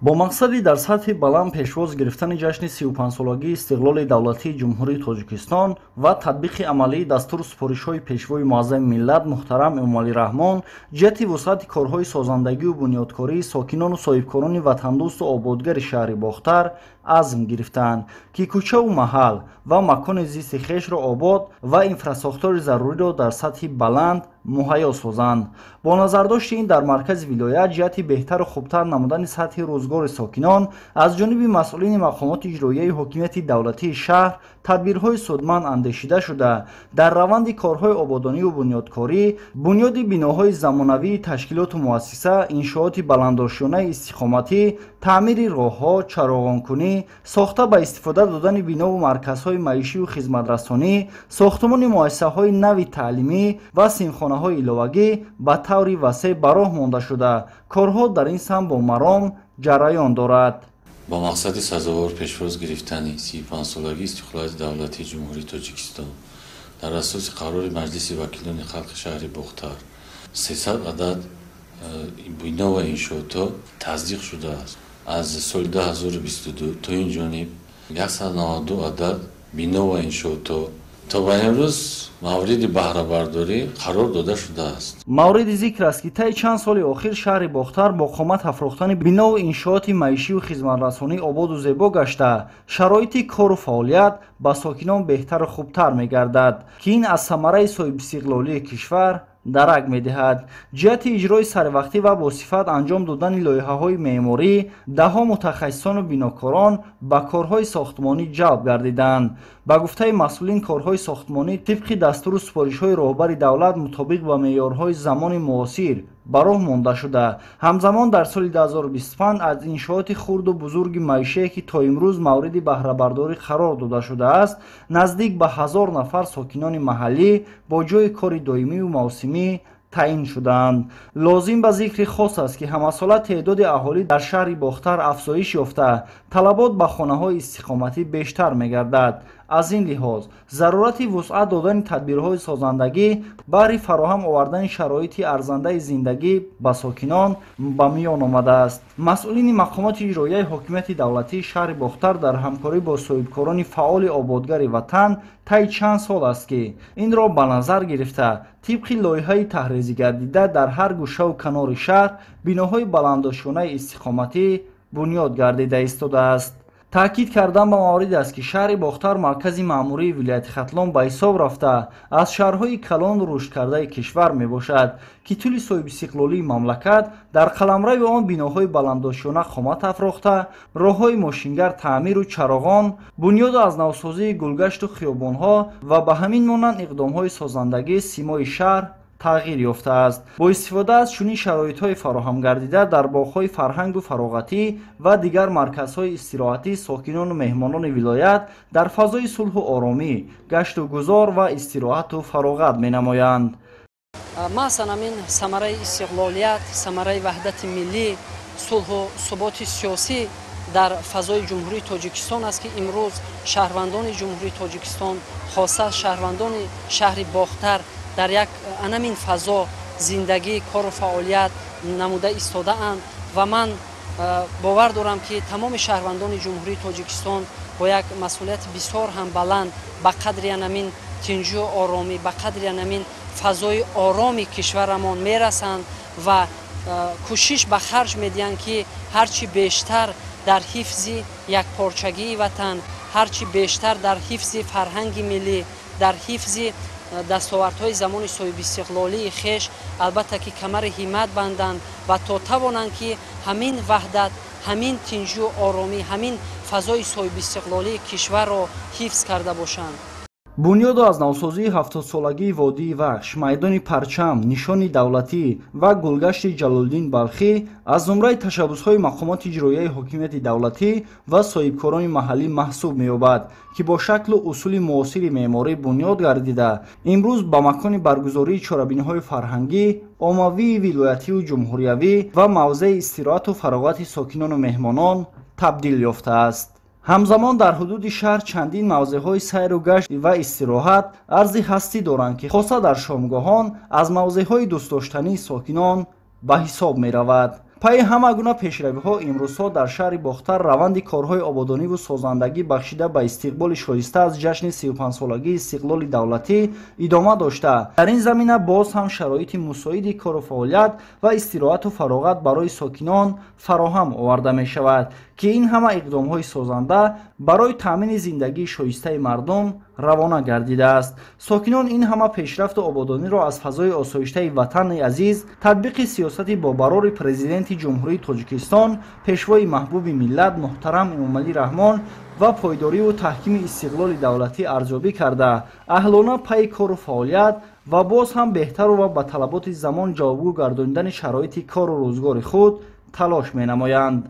бо мақсади дар сатҳи баланд пешвоз гирифтани ҷашни 35-солагии истиқлоли давлатии ҷумҳурии Тоҷикистон ва татбиқи амалии дастур супоришҳои пешвои муаззами миллат муҳтарам Эмомалӣ Раҳмон ҷиҳати вусъати корҳои созандагию бунёдкории сокинону соҳибкорони ватандӯсту ободгари шаҳри Бохтар азм гирифтанд, ки кӯчаву маҳал ва макони зисти хешро обод ва инфрасохтори заруриро дар сатҳи баланд муҳайё созанд. бо назардошти ин дар маркази вилоят ҷиҳати беҳтару хубтар намудани сатҳи рӯзгори сокинон аз ҷониби масъулини мақомоти иҷроияи ҳокимияти давлатии шаҳр тадбирҳои судманд андешида шуда дар раванди корҳои ободониву бунёдкорӣ, бунёди биноҳои замонавии ташкилоту муассиса, иншооти баландошонаи истиқоматӣ, таъмири роҳҳо, чароғонкунӣ, сохта ба истифода додани бинову марказҳои маишиву хизматрасонӣ, сохтмони муассисаҳои нави таълимӣ ва симхонаҳои иловагӣ ба таври васеъ ба роҳ монда шуда корҳо дар ин самт бо маром ҷараён дорад. با مقصد سزاوار پیشواز گرفتن 35 سالگی استقلال دولتی جمهوری تاجیکستان در اساس قرار مجلس وکیلان خلق شهر بختار 300 عدد بنا و انشاءات تصدیق شده است. از سال 2022 تا این جانب 192 عدد بنا و انشاءات تا به امروز مورد بهره برداری قرار داده شده است. مورد ذکر است که طی چند سال اخیر شهر باختر با قامت افروختن بنا و انشاءات معیشی و خدمترسانی آباد و زیبا گشته شرایط کار و فعالیت با ساکنان بهتر و خوبتر می‌گردد که این از ثمره صاحب استقلالی کشور дарак медиҳад. ҷиҳати иҷрои сарвақтӣ ва босифат анҷом додани лоиҳаҳои меъморӣ даҳо мутахассисону бинокорон ба корҳои сохтмонӣ ҷалб гардиданд. ба гуфтаи масъулин, корҳои сохтмонӣ тибқи дастуру супоришҳои роҳбари давлат мутобиқ ба меъёрҳои замони муосир ба роҳ монда шуда, ҳамзамон дар соли 2025 аз иншооти хурду бузурги маишие ки то имрӯз мавриди баҳрабардорӣ қарор дода шудааст, наздик ба 1000 нафар сокинони маҳаллӣ бо ҷои кори доимиву мавсимӣ таъин шуданд. лозим ба зикри хос аст ки ҳамасола теъдоди аҳолӣ дар шаҳри Бохтар афзоиш ёфта, талабот ба хонаҳои истиқоматӣ бештар мегардад. аз ин лиҳоз зарурати вусъат додани тадбирҳои созандагӣ баҳри фароҳам овардани шароити арзандаи зиндагӣ ба сокинон ба миён омадааст. масъулини мақомоти иҷроияи ҳокимияти давлатии шаҳри Бохтар дар ҳамкорӣ бо соҳибкорони фаъоли ободгари ватан таи чанд сол аст ки инро ба назар гирифта тибқи лоиҳаи таҳризигардида дар ҳар гӯшаву канори шаҳр биноҳои баландошонаи истиқоматӣ бунёд гардида истодааст. таъкид кардан ба мавриде аст ки шаҳри Бохтар маркази маъмурии вилояти Хатлон ба ҳисоб рафта аз шаҳрҳои калону рушдкардаи кишвар мебошад ки тӯли соҳибистиқлолии мамлакат дар қаламрави он биноҳои баландошона қомат афрохта, роҳҳои мошингар таъмиру чароғон, бунёду аз навсозии гулгашту хиёбонҳо ва ба ҳамин монанд иқдомҳои созандагии симои шаҳр тағйир ёфтааст. бо истифода аз чунин шароитҳои фароҳам гардида дар боғҳои фарҳангу фароғатӣ ва дигар марказҳои истироҳатӣ сокинону меҳмонони вилоят дар фазои сулҳу оромӣ гашту гузор ва истироҳату фароғат менамоянд. маъсан амин самараи истиқлолият, самараи ваҳдати миллӣ, сулҳу суботи сиёсӣ дар фазои ҷумҳурии Тоҷикистон аст ки имрӯз шаҳрвандони ҷумҳурии Тоҷикистон, хоса шаҳрвандони шаҳри Бохтар дар як анамин фазо зиндагӣ, кору фаъолият намуда истодаанд ва ман бовар дорам ки тамоми шаҳрвандони ҷумҳурии Тоҷикистон бо як масъулияти бисёр ҳам баланд ба қадри анамин тинҷу оромӣ, ба қадри анамин фазои ороми кишварамон мерасанд ва кӯшиш ба харҷ медиҳанд ки ҳарчи бештар дар ҳифзи якпорчагии ватан, ҳарчи бештар дар ҳифзи фарҳанги миллӣ, дар ҳифзи дастовардҳои замони соҳибистиқлолии хеш албатта ки камари ҳиммат банданд ва то тавонанд ки ҳамин ваҳдат, ҳамин тинҷу оромӣ, ҳамин фазои соҳибистиқлолии кишварро ҳифз карда бошанд. бунёду аз навсозии 70-солагии Водии Вахш, майдони Парчам, нишони давлатӣ ва гулгашти Ҷалолиддин Балхӣ аз зумраи ташаббусҳои мақомоти иҷроияи ҳокимияти давлатӣ ва соҳибкорони маҳаллӣ маҳсуб меёбад ки бо шаклу усули муосири меъморӣ бунёд гардида имрӯз ба макони баргузории чорабиниҳои фарҳангӣ, оммавии вилоятиву ҷумҳуриявӣ ва мавзеи истироҳату фароғати сокинону меҳмонон табдил ёфтааст. ҳамзамон дар ҳудуди шаҳр чандин мавзеъҳои сайру гашт ва истироҳат арзи ҳастӣ доранд ки хоса дар шомгоҳон аз мавзеъҳои дӯстдоштании сокинон ба ҳисоб меравад. پای همه گونه پیشروی‌ها امروزها در شهر باختر روند کارهای آبادانی و سازندگی بخشیده به استقبال شایسته از جشن 35 سالگی استقلال دولتی ادامه داشته. در این زمینه باز هم شرایط مساعد کار و فعالیت و استراحت و فراغت برای ساکنان فراهم آورده می شود که این همه اقدام‌های سازنده برای تامین زندگی شایسته مردم روانه گردیده است. ساکنان این همه پیشرفت آبادانی را از فضای آسایشته وطن عزیز، تطبیق سیاست با برار پرزیدنت جمهوری تاجیکستان، پیشوای محبوب ملت محترم امامعلی رحمان و پایداری و تحکیم استقلال دولتی ارزیابی کرده اهلانه پای کار و فعالیت و باز هم بهتر و به طلبات زمان جوابگو گرداندن شرایط کار و روزگار خود تلاش می نمایند.